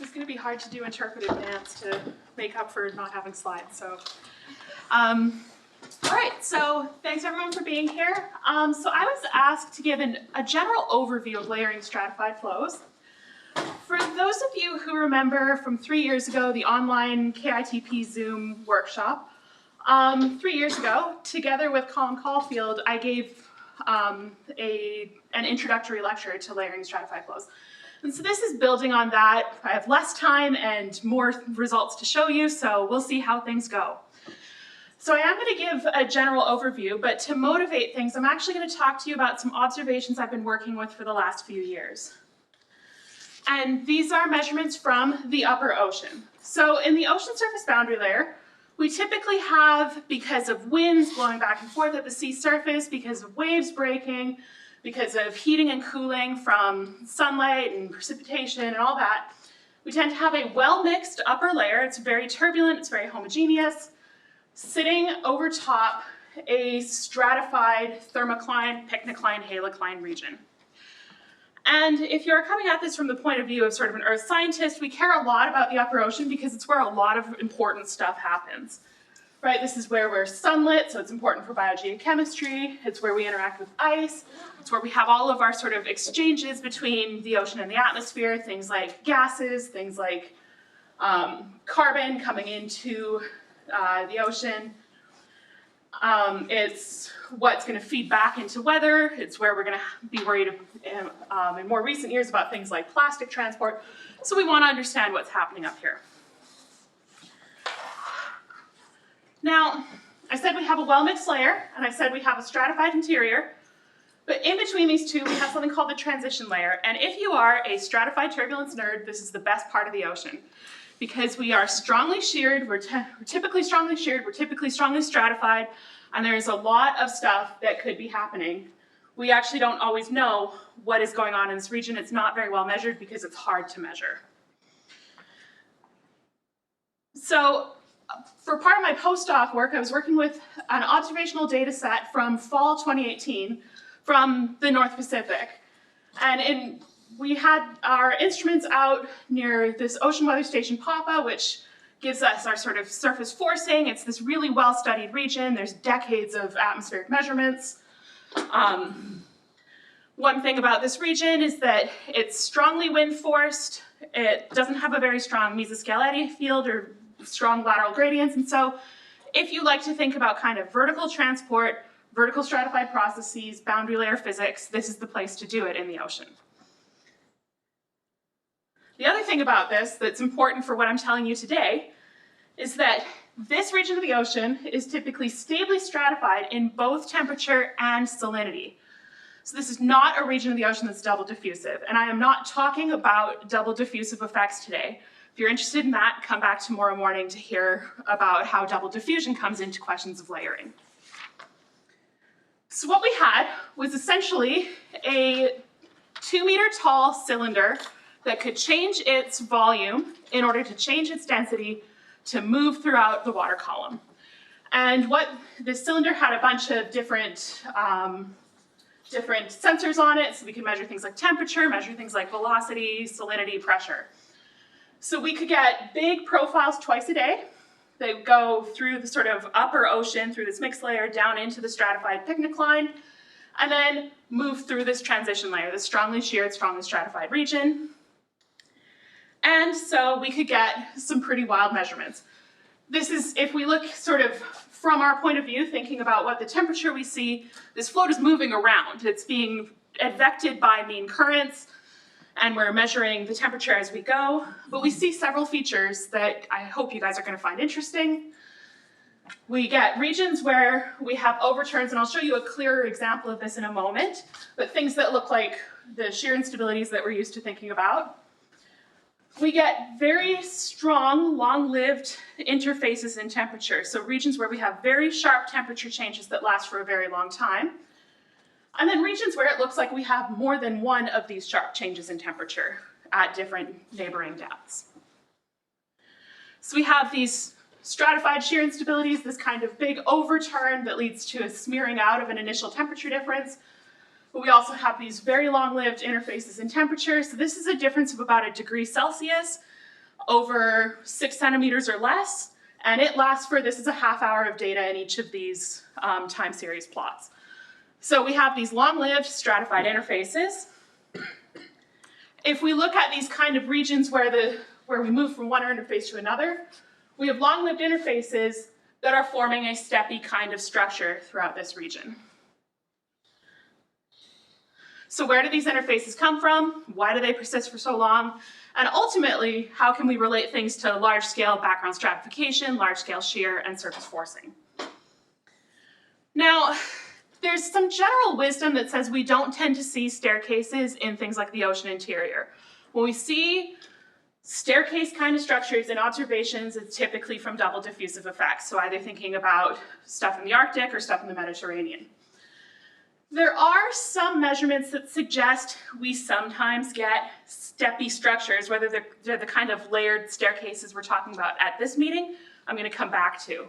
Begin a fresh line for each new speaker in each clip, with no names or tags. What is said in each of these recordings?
It's going to be hard to do interpretive dance to make up for not having slides. So, all right. So thanks everyone for being here. So I was asked to give a general overview of layering stratified flows. For those of you who remember from 3 years ago, the online KITP Zoom workshop, 3 years ago, together with Colin Caulfield, I gave an introductory lecture to layering stratified flows. And so this is building on that. I have less time and more results to show you, so we'll see how things go. So I am going to give a general overview, but to motivate things, I'm actually going to talk to you about some observations I've been working with for the last few years. And these are measurements from the upper ocean. So in the ocean surface boundary layer, we typically have, because of winds blowing back and forth at the sea surface, because of waves breaking, because of heating and cooling from sunlight and precipitation and all that, we tend to have a well-mixed upper layer. It's very turbulent, it's very homogeneous, sitting over top a stratified thermocline, pycnocline, halocline region. And if you're coming at this from the point of view of sort of an earth scientist, we care a lot about the upper ocean because it's where a lot of important stuff happens. Right, this is where we're sunlit, so it's important for biogeochemistry. It's where we interact with ice. It's where we have all of our sort of exchanges between the ocean and the atmosphere, things like gases, things like carbon coming into the ocean. It's what's going to feed back into weather. It's where we're going to be worried in more recent years about things like plastic transport. So we want to understand what's happening up here. Now, I said we have a well-mixed layer, and I said we have a stratified interior, but in between these two, we have something called the transition layer. And if you are a stratified turbulence nerd, this is the best part of the ocean, because we are strongly sheared, we're typically strongly sheared, we're typically strongly stratified, and there's a lot of stuff that could be happening. We actually don't always know what is going on in this region. It's not very well measured because it's hard to measure. So, for part of my postdoc work, I was working with an observational data set from fall 2018 from the North Pacific. And we had our instruments out near this ocean weather station Papa, which gives us our sort of surface forcing. It's this really well-studied region. There's decades of atmospheric measurements. One thing about this region is that it's strongly wind-forced. It doesn't have a very strong mesoscale eddy field or strong lateral gradients, and so if you like to think about kind of vertical transport, vertical stratified processes, boundary layer physics, this is the place to do it in the ocean. The other thing about this that's important for what I'm telling you today is that this region of the ocean is typically stably stratified in both temperature and salinity. So this is not a region of the ocean that's double diffusive, and I am not talking about double diffusive effects today. If you're interested in that, come back tomorrow morning to hear about how double diffusion comes into questions of layering. So what we had was essentially a 2-meter tall cylinder that could change its volume in order to change its density to move throughout the water column. And what this cylinder had a bunch of different sensors on it, so we could measure things like temperature, measure things like velocity, salinity, pressure. So we could get big profiles twice a day. They go through the sort of upper ocean, through this mixed layer, down into the stratified pycnocline, and then move through this transition layer, this strongly sheared, strongly stratified region. And so we could get some pretty wild measurements. This is, if we look sort of from our point of view, thinking about what the temperature we see, this float is moving around. It's being advected by mean currents, and we're measuring the temperature as we go, but we see several features that I hope you guys are going to find interesting. We get regions where we have overturns, and I'll show you a clearer example of this in a moment, but things that look like the shear instabilities that we're used to thinking about. We get very strong, long-lived interfaces in temperature, so regions where we have very sharp temperature changes that last for a very long time. And then regions where it looks like we have more than one of these sharp changes in temperature at different neighboring depths. So we have these stratified shear instabilities, this kind of big overturn that leads to a smearing out of an initial temperature difference. But we also have these very long-lived interfaces in temperature. So this is a difference of about 1 degree Celsius. over 6 centimeters or less, and it lasts for, this is a half hour of data in each of these time series plots. So we have these long-lived stratified interfaces. If we look at these kind of regions where we move from one interface to another, we have long-lived interfaces that are forming a steppy kind of structure throughout this region. So where do these interfaces come from? Why do they persist for so long? And ultimately, how can we relate things to large-scale background stratification, large-scale shear, and surface forcing? Now, there's some general wisdom that says we don't tend to see staircases in things like the ocean interior. When we see staircase kind of structures in observations, it's typically from double diffusive effects. So either thinking about stuff in the Arctic or stuff in the Mediterranean. There are some measurements that suggest we sometimes get steppy structures, whether they're the kind of layered staircases we're talking about at this meeting, I'm going to come back to.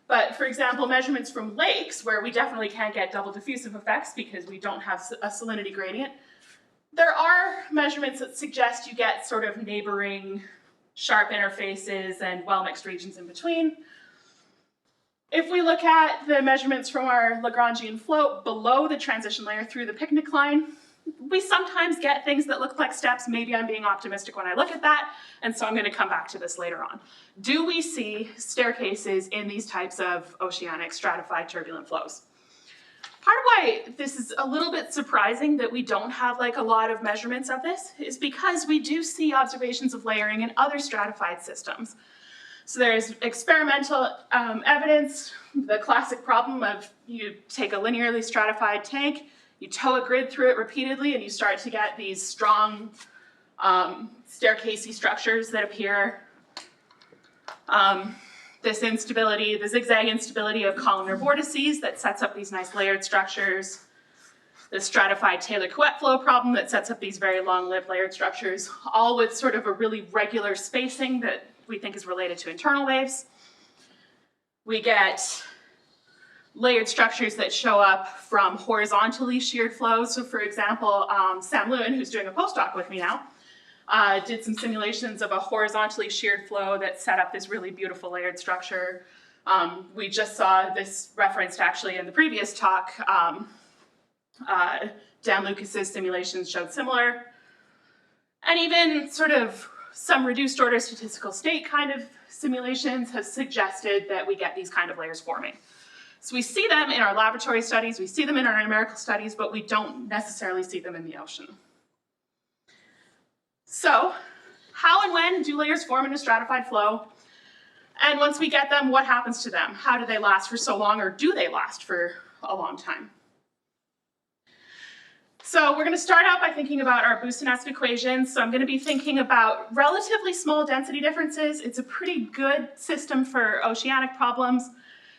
But for example, measurements from lakes, where we definitely can't get double diffusive effects because we don't have a salinity gradient, there are measurements that suggest you get sort of neighboring sharp interfaces and well-mixed regions in between. If we look at the measurements from our Lagrangian float below the transition layer through the picnic line, we sometimes get things that look like steps. Maybe I'm being optimistic when I look at that, and so I'm going to come back to this later on. Do we see staircases in these types of oceanic stratified turbulent flows? Part of why this is a little bit surprising that we don't have like a lot of measurements of this is because we do see observations of layering in other stratified systems. So there's experimental evidence, the classic problem of you take a linearly stratified tank, you tow a grid through it repeatedly, and you start to get these strong staircasey structures that appear. This instability, the zigzag instability of columnar vortices that sets up these nice layered structures. The stratified Taylor-Couette flow problem that sets up these very long-lived layered structures, all with sort of a really regular spacing that we think is related to internal waves. We get layered structures that show up from horizontally sheared flows. So for example, Sam Lewin, who's doing a postdoc with me now, did some simulations of a horizontally sheared flow that set up this really beautiful layered structure. We just saw this referenced actually in the previous talk. Dan Lucas's simulations showed similar. And even sort of some reduced order statistical state kind of simulations have suggested that we get these kind of layers forming. So we see them in our laboratory studies, we see them in our numerical studies, but we don't necessarily see them in the ocean. So how and when do layers form in a stratified flow? And once we get them, what happens to them? How do they last for so long, or do they last for a long time? So we're going to start out by thinking about our Boussinesq equations. So I'm going to be thinking about relatively small density differences. It's a pretty good system for oceanic problems.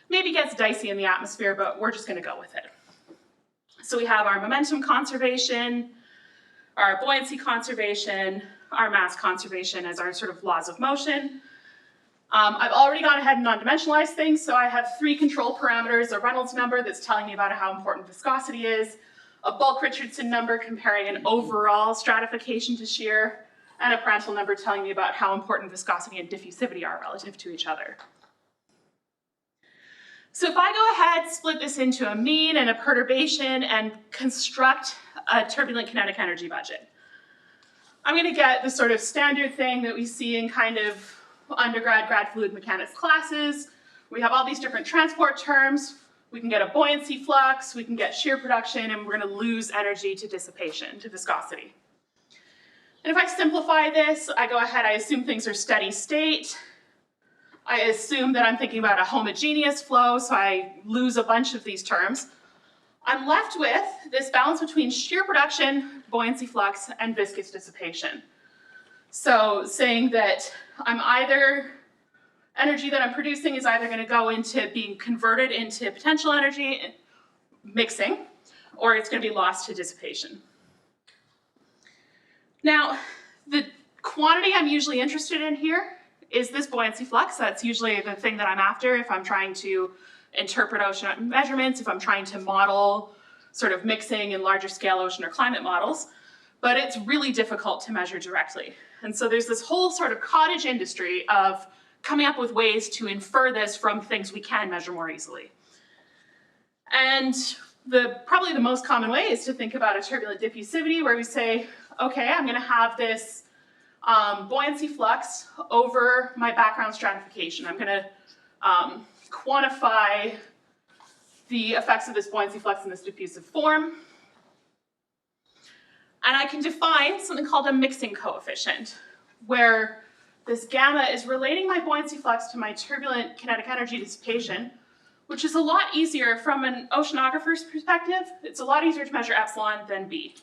Maybe gets dicey in the atmosphere, but we're just going to go with it. So we have our momentum conservation, our buoyancy conservation, our mass conservation as our sort of laws of motion. I've already gone ahead and non-dimensionalized things, so I have 3 control parameters, a Reynolds number that's telling me about how important viscosity is, a Bulk-Richardson number comparing an overall stratification to shear, and a Prandtl number telling me about how important viscosity and diffusivity are relative to each other. So if I go ahead, split this into a mean and a perturbation and construct a turbulent kinetic energy budget, I'm going to get the sort of standard thing that we see in kind of undergrad, grad fluid mechanics classes. We have all these different transport terms. We can get a buoyancy flux, we can get shear production, and we're going to lose energy to dissipation, to viscosity. And if I simplify this, I go ahead, I assume things are steady state. I assume that I'm thinking about a homogeneous flow, so I lose a bunch of these terms. I'm left with this balance between shear production, buoyancy flux, and viscous dissipation. So saying that energy that I'm producing is either going to go into being converted into potential energy, mixing, or it's going to be lost to dissipation. Now, the quantity I'm usually interested in here is this buoyancy flux. That's usually the thing that I'm after if I'm trying to interpret ocean measurements, if I'm trying to model sort of mixing in larger scale ocean or climate models. but it's really difficult to measure directly. And so there's this whole sort of cottage industry of coming up with ways to infer this from things we can measure more easily. And probably the most common way is to think about a turbulent diffusivity, where we say, okay, I'm going to have this buoyancy flux over my background stratification. I'm going to quantify the effects of this buoyancy flux in this diffusive form. And I can define something called a mixing coefficient, where this gamma is relating my buoyancy flux to my turbulent kinetic energy dissipation, which is a lot easier from an oceanographer's perspective. It's a lot easier to measure epsilon than B.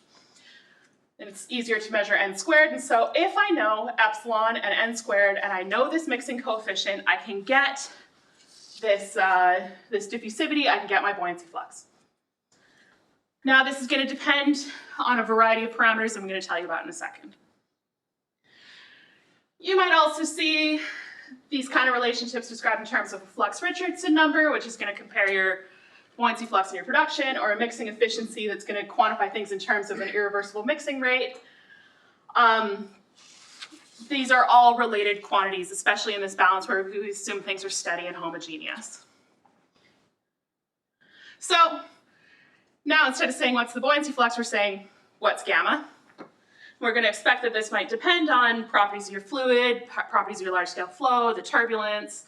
And it's easier to measure n squared. And so if I know epsilon and n squared, and I know this mixing coefficient, I can get this diffusivity, I can get my buoyancy flux. Now this is going to depend on a variety of parameters I'm going to tell you about in a second. You might also see these kind of relationships described in terms of a flux-Richardson number, which is going to compare your buoyancy flux and your production, or a mixing efficiency that's going to quantify things in terms of an irreversible mixing rate. These are all related quantities, especially in this balance where we assume things are steady and homogeneous. So now instead of saying what's the buoyancy flux, we're saying what's gamma. We're going to expect that this might depend on properties of your fluid, properties of your large-scale flow, the turbulence.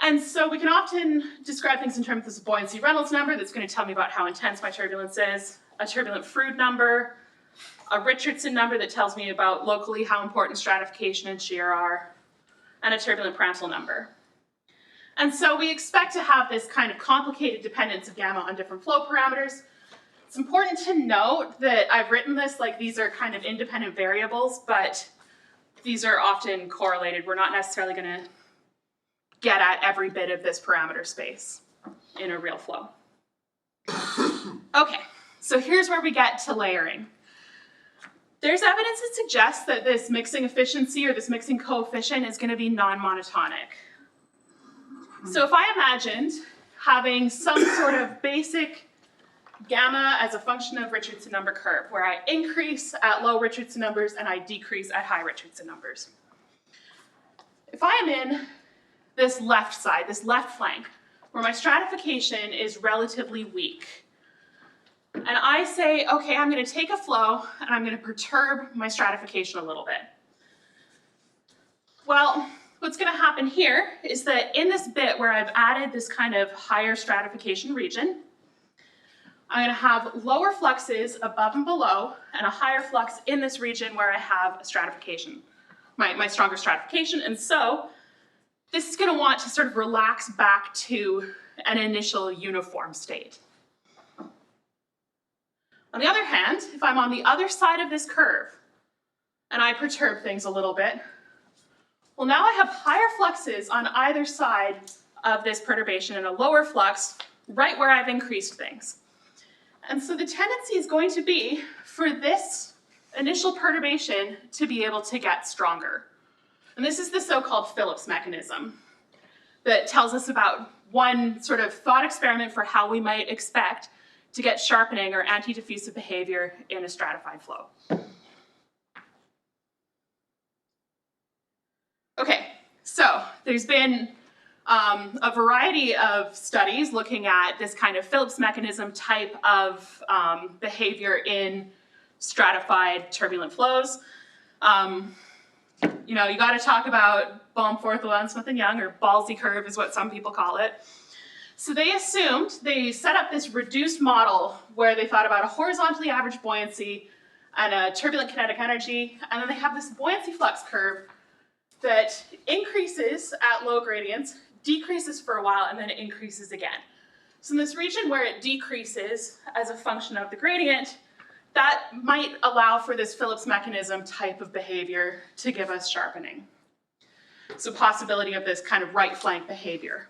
And so we can often describe things in terms of this buoyancy Reynolds number that's going to tell me about how intense my turbulence is, a turbulent Froude number, a Richardson number that tells me about locally how important stratification and shear are, and a turbulent Prandtl number. And so we expect to have this kind of complicated dependence of gamma on different flow parameters. It's important to note that I've written this like these are kind of independent variables, but these are often correlated. We're not necessarily going to get at every bit of this parameter space in a real flow. Okay, so here's where we get to layering. There's evidence that suggests that this mixing efficiency or this mixing coefficient is going to be non-monotonic. So if I imagined having some sort of basic gamma as a function of Richardson number curve, where I increase at low Richardson numbers and I decrease at high Richardson numbers. If I am in this left side, this left flank, where my stratification is relatively weak, and I say, okay, I'm going to take a flow and I'm going to perturb my stratification a little bit. Well, what's going to happen here is that in this bit where I've added this kind of higher stratification region, I'm going to have lower fluxes above and below and a higher flux in this region where I have a stratification, my stronger stratification. And so this is going to want to sort of relax back to an initial uniform state. On the other hand, if I'm on the other side of this curve and I perturb things a little bit, well, now I have higher fluxes on either side of this perturbation and a lower flux right where I've increased things. And so the tendency is going to be for this initial perturbation to be able to get stronger. And this is the so-called Phillips mechanism that tells us about one sort of thought experiment for how we might expect to get sharpening or anti-diffusive behavior in a stratified flow. Okay, so there's been a variety of studies looking at this kind of Phillips mechanism type of behavior in stratified turbulent flows. You know, you got to talk about Baum-Forthwell, Smith and Young, or Ballsy curve is what some people call it. So they set up this reduced model where they thought about a horizontally average buoyancy and a turbulent kinetic energy, and then they have this buoyancy flux curve that increases at low gradients, decreases for a while, and then it increases again. So in this region where it decreases as a function of the gradient, that might allow for this Phillips mechanism type of behavior to give us sharpening. So possibility of this kind of right flank behavior.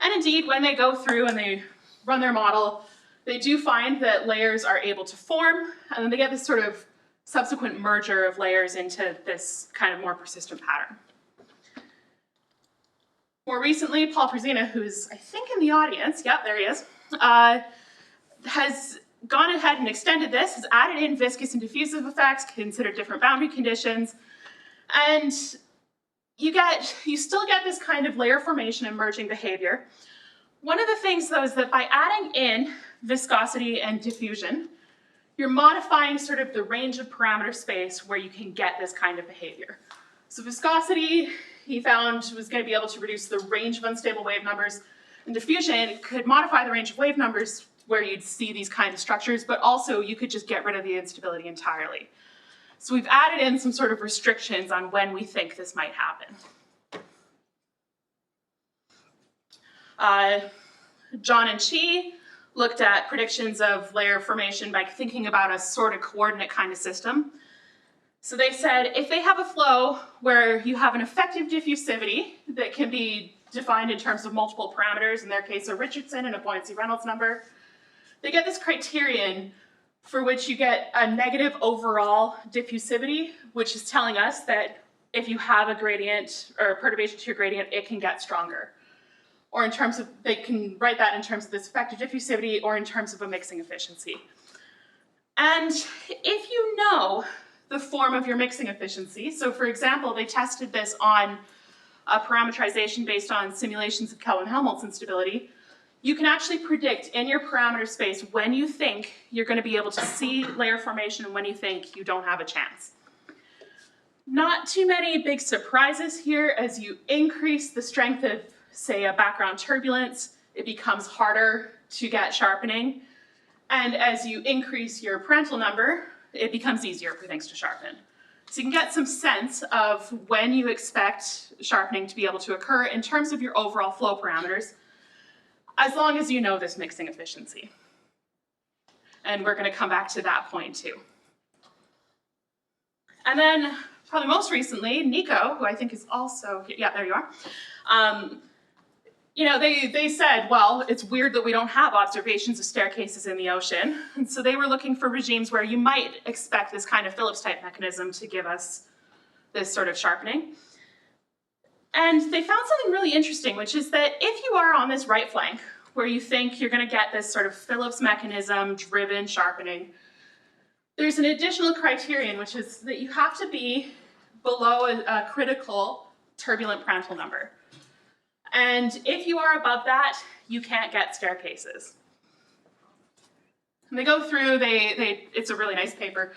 And indeed, when they go through and they run their model, they do find that layers are able to form, and then they get this sort of subsequent merger of layers into this kind of more persistent pattern. More recently, Paul Przina, who's I think in the audience, yep, there he is, has gone ahead and extended this, has added in viscous and diffusive effects, considered different boundary conditions, and you still get this kind of layer formation and merging behavior. One of the things, though, is that by adding in viscosity and diffusion, you're modifying sort of the range of parameter space where you can get this kind of behavior. So viscosity, he found, was going to be able to reduce the range of unstable wave numbers, and diffusion could modify the range of wave numbers where you'd see these kind of structures, but also you could just get rid of the instability entirely. So we've added in some sort of restrictions on when we think this might happen. John and Chi looked at predictions of layer formation by thinking about a sort of coordinate kind of system. So they said if they have a flow where you have an effective diffusivity that can be defined in terms of multiple parameters, in their case a Richardson and a Buoyancy-Reynolds number, they get this criterion for which you get a negative overall diffusivity, which is telling us that if you have a gradient or a perturbation to your gradient, it can get stronger. Or in terms of, they can write that in terms of this effective diffusivity or in terms of a mixing efficiency. And if you know the form of your mixing efficiency, so for example, they tested this on a parametrization based on simulations of Kelvin-Helmholtz instability, you can actually predict in your parameter space when you think you're going to be able to see layer formation and when you think you don't have a chance. Not too many big surprises here. As you increase the strength of, say, a background turbulence, it becomes harder to get sharpening. And as you increase your Prandtl number, it becomes easier for things to sharpen. So you can get some sense of when you expect sharpening to be able to occur in terms of your overall flow parameters, as long as you know this mixing efficiency. And we're going to come back to that point too. And then probably most recently, Nico, who I think is also, yeah, there you are. You know, they said, well, it's weird that we don't have observations of staircases in the ocean. And so they were looking for regimes where you might expect this kind of Phillips type mechanism to give us this sort of sharpening. And they found something really interesting, which is that if you are on this right flank, where you think you're going to get this sort of Phillips mechanism driven sharpening, there's an additional criterion, which is that you have to be below a critical turbulent Prandtl number. And if you are above that, you can't get staircases. And they go through, it's a really nice paper.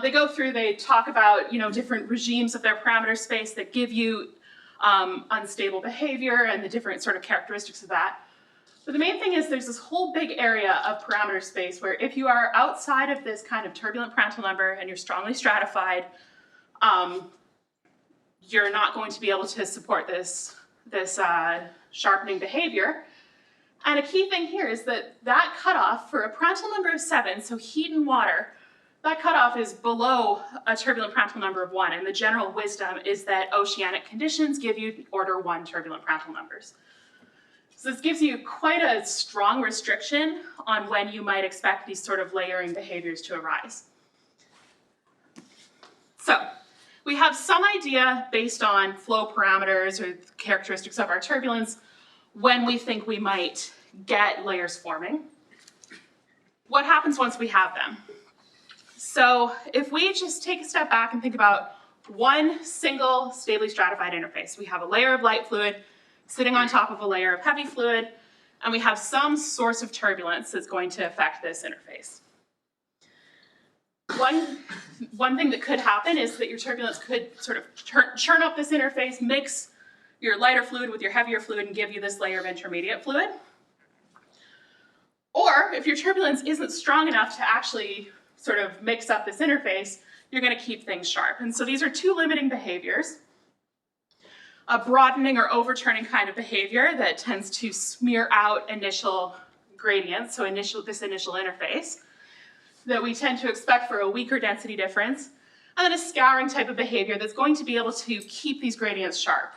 They go through, they talk about, you know, different regimes of their parameter space that give you unstable behavior and the different sort of characteristics of that. But the main thing is there's this whole big area of parameter space where if you are outside of this kind of turbulent Prandtl number and you're strongly stratified, you're not going to be able to support this sharpening behavior. And a key thing here is that that cutoff for a Prandtl number of 7, so heat and water, that cutoff is below a turbulent Prandtl number of 1, and the general wisdom is that oceanic conditions give you order 1 turbulent Prandtl numbers. So this gives you quite a strong restriction on when you might expect these sort of layering behaviors to arise. So we have some idea based on flow parameters or characteristics of our turbulence when we think we might get layers forming. What happens once we have them? So if we just take a step back and think about one single stably stratified interface, we have a layer of light fluid sitting on top of a layer of heavy fluid, and we have some source of turbulence that's going to affect this interface. One thing that could happen is that your turbulence could sort of churn up this interface, mix your lighter fluid with your heavier fluid, and give you this layer of intermediate fluid. Or if your turbulence isn't strong enough to actually sort of mix up this interface, you're going to keep things sharp. And so these are two limiting behaviors. A broadening or overturning kind of behavior that tends to smear out initial gradients, so this initial interface, that we tend to expect for a weaker density difference, and then a scouring type of behavior that's going to be able to keep these gradients sharp.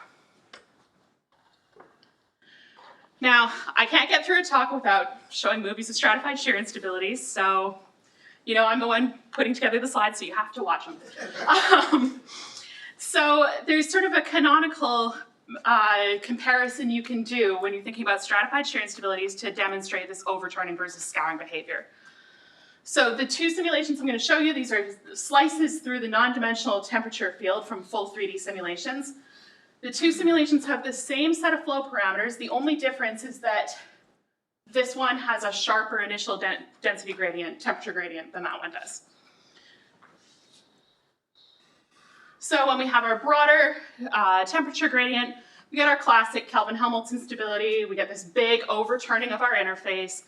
Now, I can't get through a talk without showing movies of stratified shear instabilities, so, you know, I'm the one putting together the slides, so you have to watch them. So there's sort of a canonical comparison you can do when you're thinking about stratified shear instabilities to demonstrate this overturning versus scouring behavior. So the two simulations I'm going to show you, these are slices through the non-dimensional temperature field from full 3D simulations. The two simulations have the same set of flow parameters. The only difference is that this one has a sharper initial density gradient, temperature gradient, than that one does. So when we have our broader temperature gradient, we get our classic Kelvin-Helmholtz instability. We get this big overturning of our interface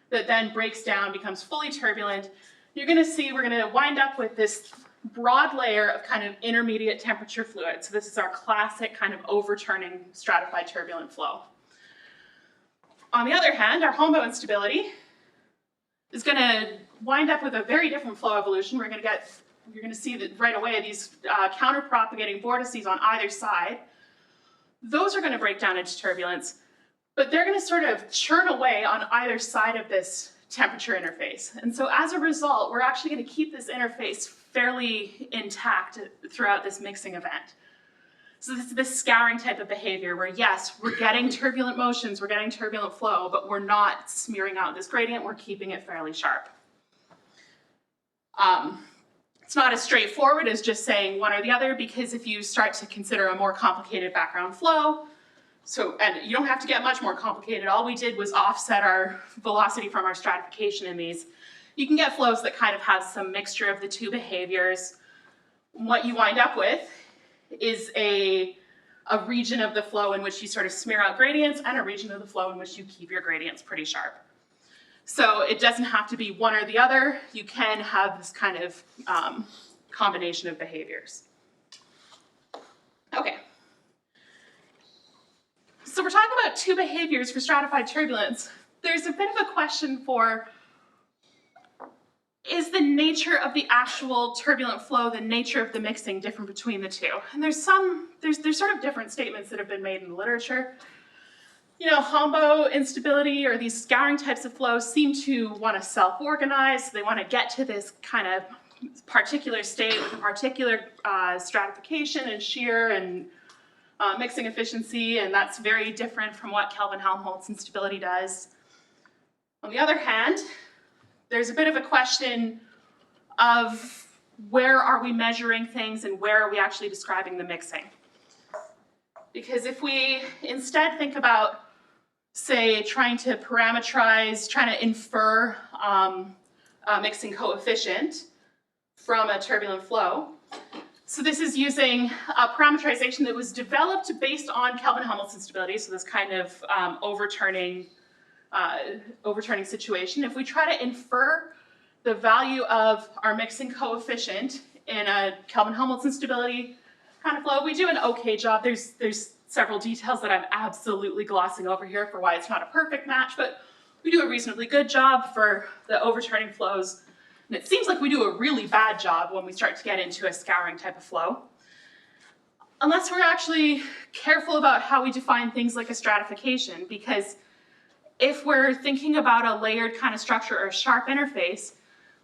that then breaks down, becomes fully turbulent. You're going to see we're going to wind up with this broad layer of kind of intermediate temperature fluid. So this is our classic kind of overturning stratified turbulent flow. On the other hand, our Helmholtz instability is going to wind up with a very different flow evolution. You're going to see that right away these counter-propagating vortices on either side. Those are going to break down into turbulence, but they're going to sort of churn away on either side of this temperature interface. And so as a result, we're actually going to keep this interface fairly intact throughout this mixing event. So this is the scouring type of behavior where, yes, we're getting turbulent motions, we're getting turbulent flow, but we're not smearing out this gradient, we're keeping it fairly sharp. It's not as straightforward as just saying one or the other, because if you start to consider a more complicated background flow, and you don't have to get much more complicated, all we did was offset our velocity from our stratification in these. You can get flows that kind of have some mixture of the two behaviors. What you wind up with is a region of the flow in which you sort of smear out gradients and a region of the flow in which you keep your gradients pretty sharp. So it doesn't have to be one or the other. You can have this kind of combination of behaviors. Okay. So we're talking about two behaviors for stratified turbulence. There's a bit of a question for, is the nature of the actual turbulent flow, the nature of the mixing, different between the two? And there's sort of different statements that have been made in the literature. You know, Helmholtz instability or these scouring types of flows seem to want to self-organize. They want to get to this kind of particular state with a particular stratification and shear and mixing efficiency, and that's very different from what Kelvin-Helmholtz instability does. On the other hand, there's a bit of a question of where are we measuring things and where are we actually describing the mixing? Because if we instead think about, say, trying to parameterize, trying to infer a mixing coefficient from a turbulent flow, so this is using a parameterization that was developed based on Kelvin-Helmholtz instability, so this kind of overturning situation. If we try to infer the value of our mixing coefficient in a Kelvin-Helmholtz instability kind of flow, we do an okay job. There's several details that I'm absolutely glossing over here for why it's not a perfect match, but we do a reasonably good job for the overturning flows. And it seems like we do a really bad job when we start to get into a scouring type of flow. Unless we're actually careful about how we define things like a stratification, because if we're thinking about a layered kind of structure or a sharp interface,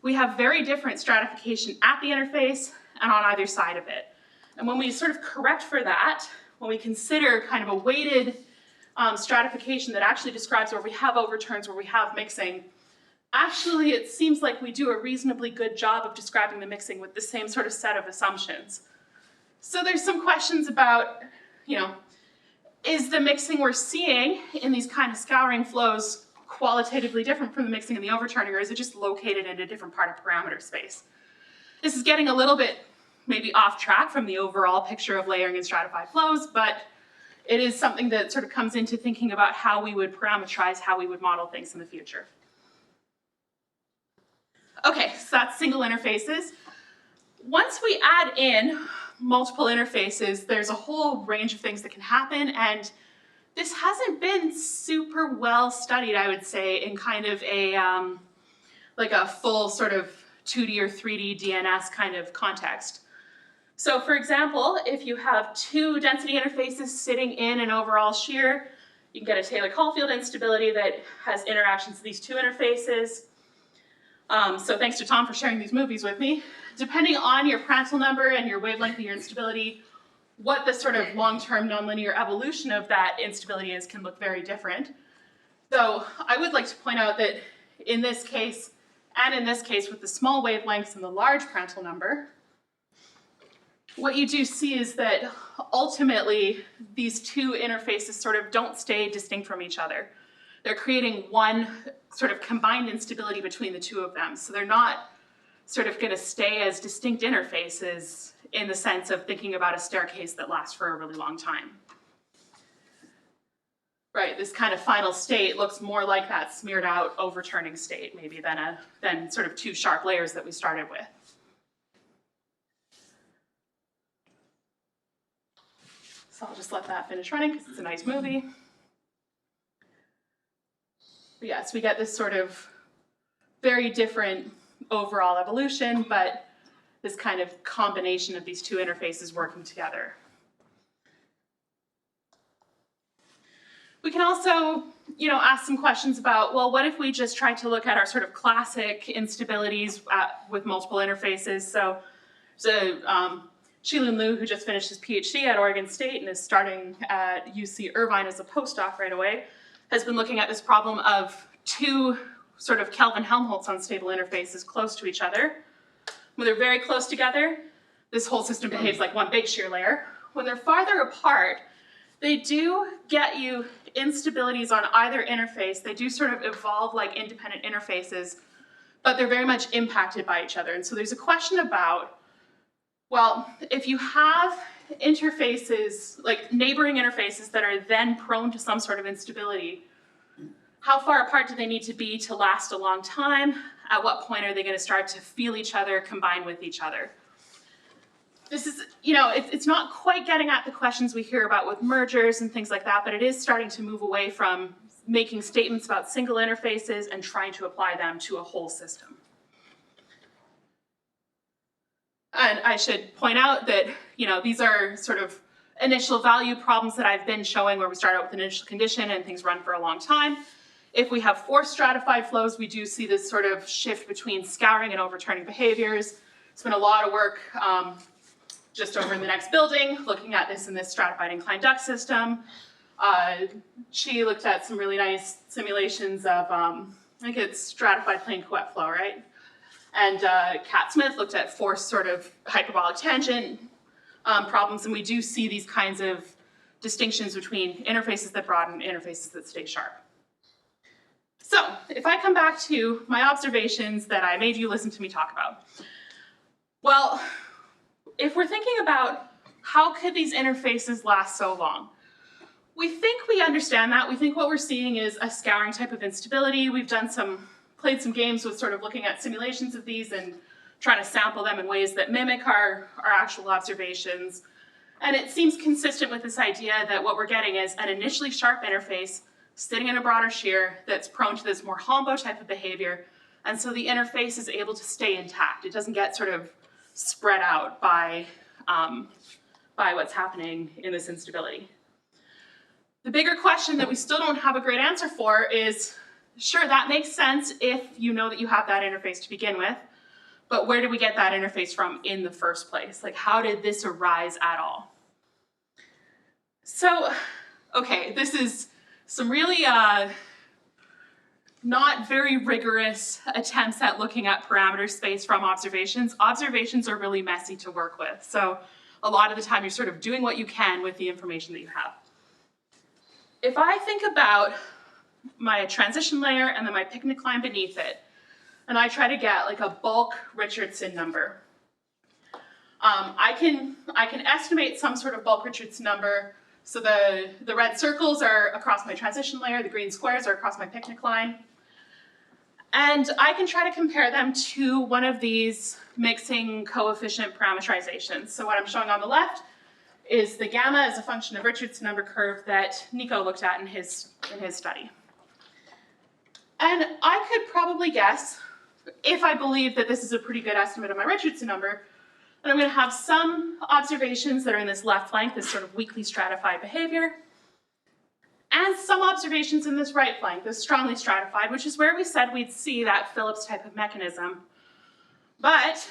we have very different stratification at the interface and on either side of it. And when we sort of correct for that, when we consider kind of a weighted stratification that actually describes where we have overturns, where we have mixing, actually it seems like we do a reasonably good job of describing the mixing with the same sort of set of assumptions. So there's some questions about, you know, is the mixing we're seeing in these kind of scouring flows qualitatively different from the mixing in the overturning, or is it just located in a different part of parameter space? This is getting a little bit maybe off track from the overall picture of layering and stratified flows, but it is something that sort of comes into thinking about how we would parameterize, how we would model things in the future. Okay, so that's single interfaces. Once we add in multiple interfaces, there's a whole range of things that can happen, and this hasn't been super well studied, I would say, in kind of a like a full sort of 2D or 3D DNS kind of context. So for example, if you have two density interfaces sitting in an overall shear, you can get a Taylor-Caulfield instability that has interactions with these two interfaces. So thanks to Tom for sharing these movies with me. Depending on your Prandtl number and your wavelength of your instability, what the sort of long-term nonlinear evolution of that instability is can look very different. Though I would like to point out that in this case, and in this case with the small wavelengths and the large Prandtl number, what you do see is that ultimately these two interfaces sort of don't stay distinct from each other. They're creating one sort of combined instability between the two of them. So they're not sort of going to stay as distinct interfaces in the sense of thinking about a staircase that lasts for a really long time. Right, this kind of final state looks more like that smeared out overturning state maybe than sort of two sharp layers that we started with. So I'll just let that finish running because it's a nice movie. But yes, we get this sort of very different overall evolution, but this kind of combination of these two interfaces working together. We can also, ask some questions about, well, what if we just try to look at our sort of classic instabilities with multiple interfaces? So Shilin Liu, who just finished his PhD at Oregon State and is starting at UC Irvine as a postdoc right away, has been looking at this problem of two sort of Kelvin-Helmholtz unstable interfaces close to each other. When they're very close together, this whole system behaves like one big shear layer. When they're farther apart, they do get you instabilities on either interface. They do sort of evolve like independent interfaces, but they're very much impacted by each other. And so there's a question about, well, if you have interfaces, like neighboring interfaces that are then prone to some sort of instability, how far apart do they need to be to last a long time? At what point are they going to start to feel each other, combine with each other? This is, it's not quite getting at the questions we hear about with mergers and things like that, but it is starting to move away from making statements about single interfaces and trying to apply them to a whole system. And I should point out that, these are sort of initial value problems that I've been showing where we start out with an initial condition and things run for a long time. If we have force stratified flows, we do see this sort of shift between scouring and overturning behaviors. There's been a lot of work just over in the next building looking at this in this stratified inclined duct system. She looked at some really nice simulations of, I think it's stratified plane Couette flow, right? And Kat Smith looked at force sort of hyperbolic tangent problems, and we do see these kinds of distinctions between interfaces that broaden and interfaces that stay sharp. So if I come back to my observations that I made you listen to me talk about, well, if we're thinking about how could these interfaces last so long, we think we understand that. We think what we're seeing is a scouring type of instability. We've played some games with sort of looking at simulations of these and trying to sample them in ways that mimic our actual observations. And it seems consistent with this idea that what we're getting is an initially sharp interface sitting in a broader shear that's prone to this more Holmboe type of behavior. And so the interface is able to stay intact. It doesn't get sort of spread out by what's happening in this instability. The bigger question that we still don't have a great answer for is, sure, that makes sense if you know that you have that interface to begin with, but where did we get that interface from in the first place? Like, how did this arise at all? So, okay, this is some really not very rigorous attempts at looking at parameter space from observations. Observations are really messy to work with, so a lot of the time you're sort of doing what you can with the information that you have. If I think about my transition layer and then my picnic line beneath it, and I try to get like a bulk Richardson number, I can estimate some sort of bulk Richardson number. So the red circles are across my transition layer, the green squares are across my picnic line. And I can try to compare them to one of these mixing coefficient parameterizations. So what I'm showing on the left is the gamma as a function of Richardson number curve that Nico looked at in his study. And I could probably guess, if I believe that this is a pretty good estimate of my Richardson number, that I'm going to have some observations that are in this left flank, this sort of weakly stratified behavior, and some observations in this right flank, this strongly stratified, which is where we said we'd see that Phillips type of mechanism. But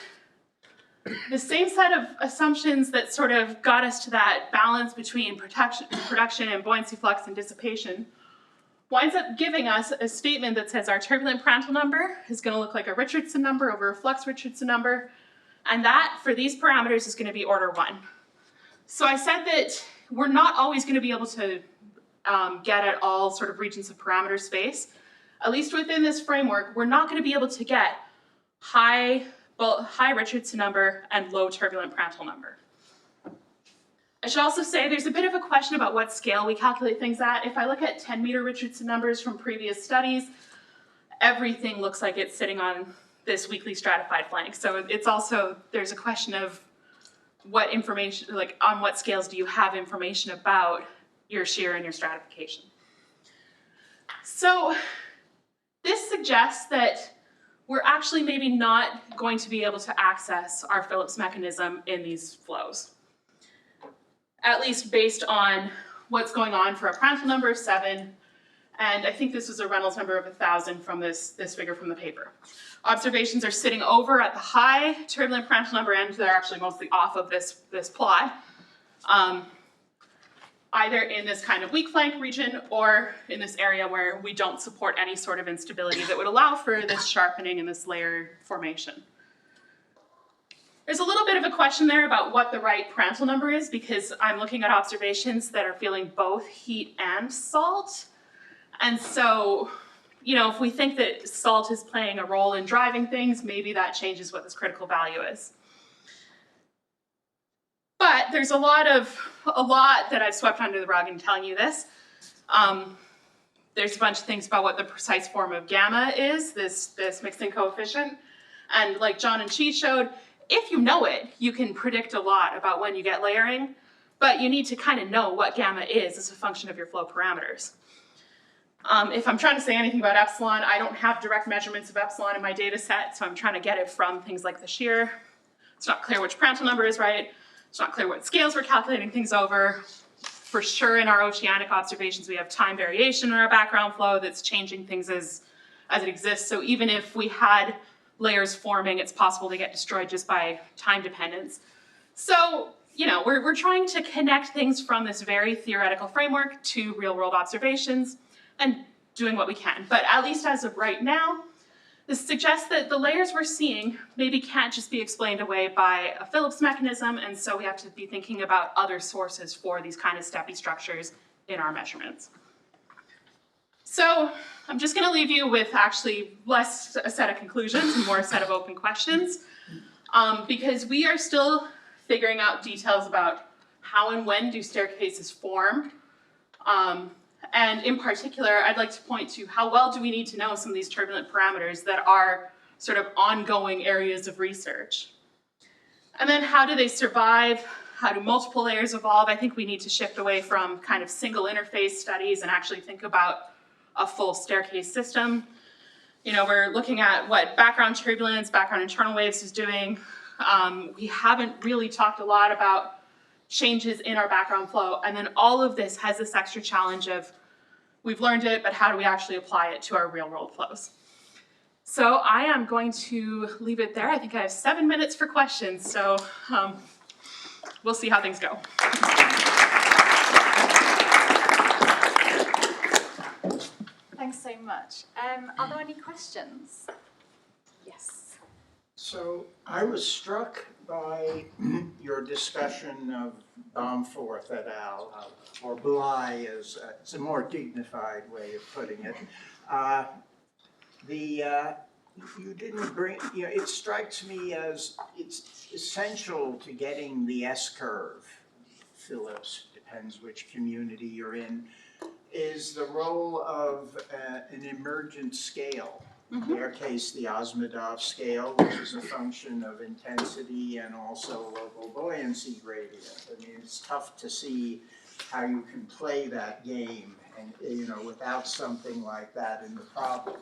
the same set of assumptions that sort of got us to that balance between production and buoyancy flux and dissipation winds up giving us a statement that says our turbulent Prandtl number is going to look like a Richardson number over a flux Richardson number, and that, for these parameters, is going to be order 1. So I said that we're not always going to be able to get at all sort of regions of parameter space. At least within this framework, we're not going to be able to get high Richardson number and low turbulent Prandtl number. I should also say there's a bit of a question about what scale we calculate things at. If I look at 10-meter Richardson numbers from previous studies, everything looks like it's sitting on this weakly stratified flank. So it's also, there's a question of what information, like on what scales do you have information about your shear and your stratification. So this suggests that we're actually maybe not going to be able to access our Phillips mechanism in these flows, at least based on what's going on for a Prandtl number of 7, and I think this was a Reynolds number of 1,000 from this figure from the paper. Observations are sitting over at the high turbulent Prandtl number end. They're actually mostly off of this plot, either in this kind of weak flank region or in this area where we don't support any sort of instability that would allow for this sharpening and this layer formation. There's a little bit of a question there about what the right Prandtl number is, because I'm looking at observations that are feeling both heat and salt. And so, you know, if we think that salt is playing a role in driving things, maybe that changes what this critical value is. But there's a lot that I've swept under the rug in telling you this. There's a bunch of things about what the precise form of gamma is, this mixing coefficient. And like John and Chi showed, if you know it, you can predict a lot about when you get layering, but you need to kind of know what gamma is as a function of your flow parameters. If I'm trying to say anything about epsilon, I don't have direct measurements of epsilon in my data set, so I'm trying to get it from things like the shear. It's not clear which Prandtl number is right. It's not clear what scales we're calculating things over. For sure, in our oceanic observations, we have time variation in our background flow that's changing things as it exists. So even if we had layers forming, it's possible to get destroyed just by time dependence. So, you know, we're trying to connect things from this very theoretical framework to real-world observations and doing what we can. But at least as of right now, this suggests that the layers we're seeing maybe can't just be explained away by a Phillips mechanism, and so we have to be thinking about other sources for these kind of steppy structures in our measurements. So I'm just going to leave you with actually less a set of conclusions and more a set of open questions, because we are still figuring out details about how and when do staircases form. And in particular, I'd like to point to how well do we need to know some of these turbulent parameters that are sort of ongoing areas of research. And then how do they survive? How do multiple layers evolve? I think we need to shift away from kind of single interface studies and actually think about a full staircase system. You know, we're looking at what background turbulence, background internal waves is doing. We haven't really talked a lot about changes in our background flow. And then all of this has this extra challenge of, we've learned it, but how do we actually apply it to our real world flows? So I am going to leave it there. I think I have 7 minutes for questions. So we'll see how things go.
Thanks so much. Are there any questions? Yes.
So I was struck by your discussion of Bomforth et al., or Bly is it's a more dignified way of putting it. You didn't bring, you know, it strikes me as it's essential to getting the S-curve, Phillips, depends which community you're in, is the role of an emergent scale. In their case, the Osmodov scale, which is a function of intensity and also local buoyancy gradient. I mean, it's tough to see how you can play that game, and you know, without something like that in the problem.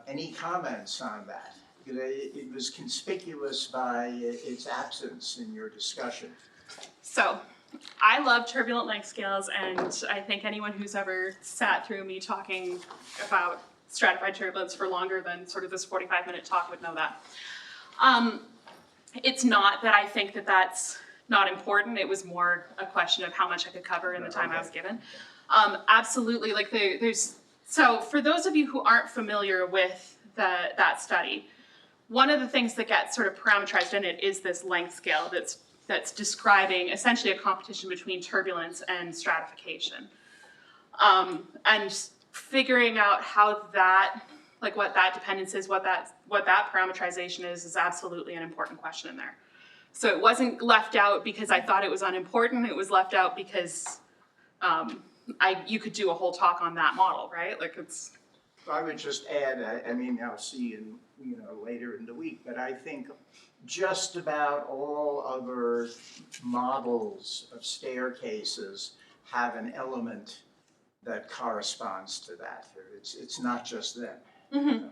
Any comments on that? It was conspicuous by its absence in your discussion.
So I love turbulent length scales, and I think anyone who's ever sat through me talking about stratified turbulence for longer than sort of this 45-minute talk would know that. It's not that I think that that's not important. It was more a question of how much I could cover in the time I was given. Absolutely, like so for those of you who aren't familiar with that study, one of the things that gets sort of parameterized in it is this length scale that's describing essentially a competition between turbulence and stratification. And figuring out how that, like what that dependence is, what that parameterization is absolutely an important question in there. So it wasn't left out because I thought it was unimportant, it was left out because you could do a whole talk on that model, right? Like it's.
I would just add, I mean, I'll see later in the week, but I think just about all other models of staircases have an element that corresponds to that. It's not just them.
Mm-hmm.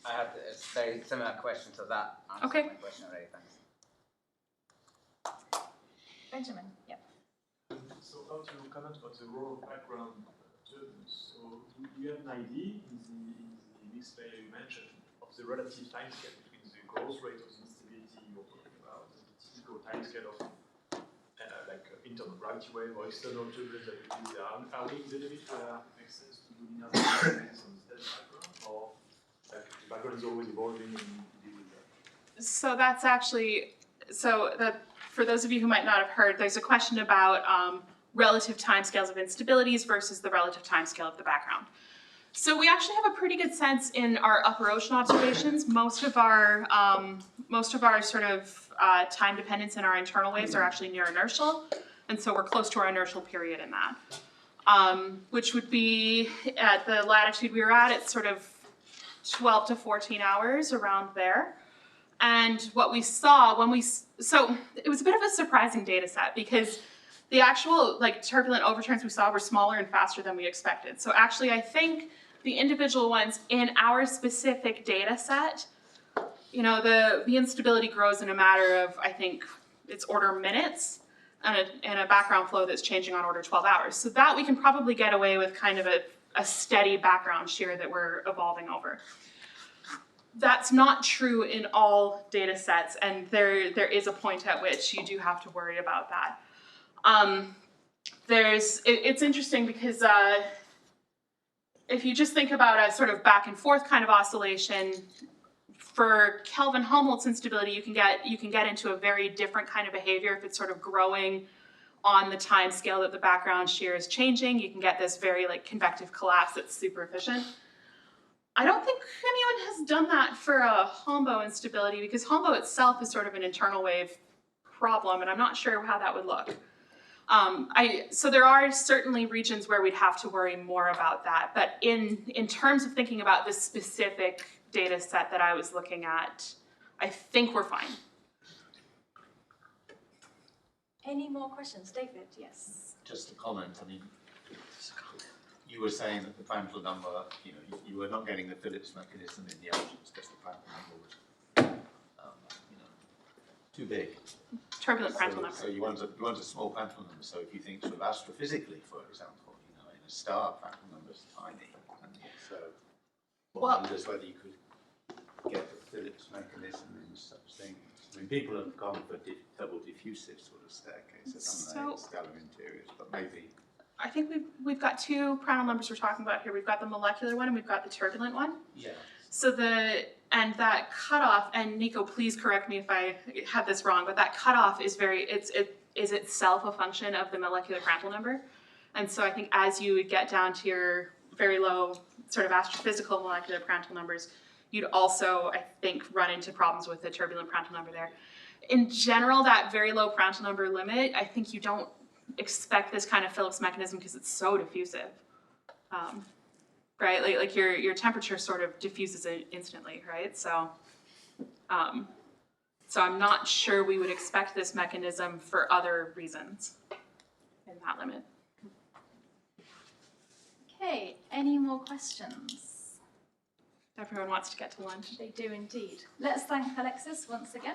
I have a very similar question to that.
Okay.
My question already, thanks.
Benjamin, yeah.
So how to comment about the raw background turbulence? So do you have an idea in the mixed layer you mentioned of the relative timescale between the growth rate of the instability you're talking about and the typical timescale of internal gravity wave or external turbulence that you use? Are we in the limit where it makes sense to do linear turbulence on the background, or like the background is always evolving and you deal with that?
So that's actually, for those of you who might not have heard, there's a question about relative timescales of instabilities versus the relative timescale of the background. So we actually have a pretty good sense in our upper ocean observations. Most of our sort of time dependence in our internal waves are actually near inertial, and so we're close to our inertial period in that, which would be at the latitude we were at. It's sort of 12 to 14 hours around there. And what we saw so it was a bit of a surprising data set because the actual turbulent overturns we saw were smaller and faster than we expected. So actually I think the individual ones in our specific data set, the instability grows in a matter of, I think it's order minutes and a background flow that's changing on order 12 hours. So that we can probably get away with kind of a steady background shear that we're evolving over. That's not true in all data sets, and there is a point at which you do have to worry about that. It's interesting because if you just think about a sort of back and forth kind of oscillation, for Kelvin-Helmholtz instability, you can get into a very different kind of behavior if it's sort of growing on the time scale that the background shear is changing. You can get this very convective collapse that's super efficient. I don't think anyone has done that for a Hombo instability because Hombo itself is sort of an internal wave problem, and I'm not sure how that would look. So there are certainly regions where we'd have to worry more about that, but in terms of thinking about this specific data set that I was looking at, I think we're fine.
Any more questions? David, yes.
Just a comment. I mean, you were saying that the Prandtl number, you were not getting the Phillips mechanism in the oceans because the Prandtl number was, too big.
Turbulent Prandtl number.
So you want a small Prandtl number. So if you think sort of astrophysically, for example, in a star, Prandtl number is tiny, and so one wonders whether you could get the Phillips mechanism in such things. I mean, people have gone for double diffusive sort of staircases, haven't they, in stellar interiors, but maybe.
I think we've got two Prandtl numbers we're talking about here. We've got the molecular one and we've got the turbulent one.
Yeah.
So that cutoff, and Nico, please correct me if I have this wrong, but that cutoff is is itself a function of the molecular Prandtl number. And so I think as you would get down to your very low sort of astrophysical molecular Prandtl numbers, you'd also, I think, run into problems with the turbulent Prandtl number there. In general, that very low Prandtl number limit, I think you don't expect this kind of Phillips mechanism because it's so diffusive, right? Like your temperature sort of diffuses it instantly, right? So I'm not sure we would expect this mechanism for other reasons in that limit.
Okay, any more questions?
Everyone wants to get to lunch.
They do indeed. Let's thank Alexis once again.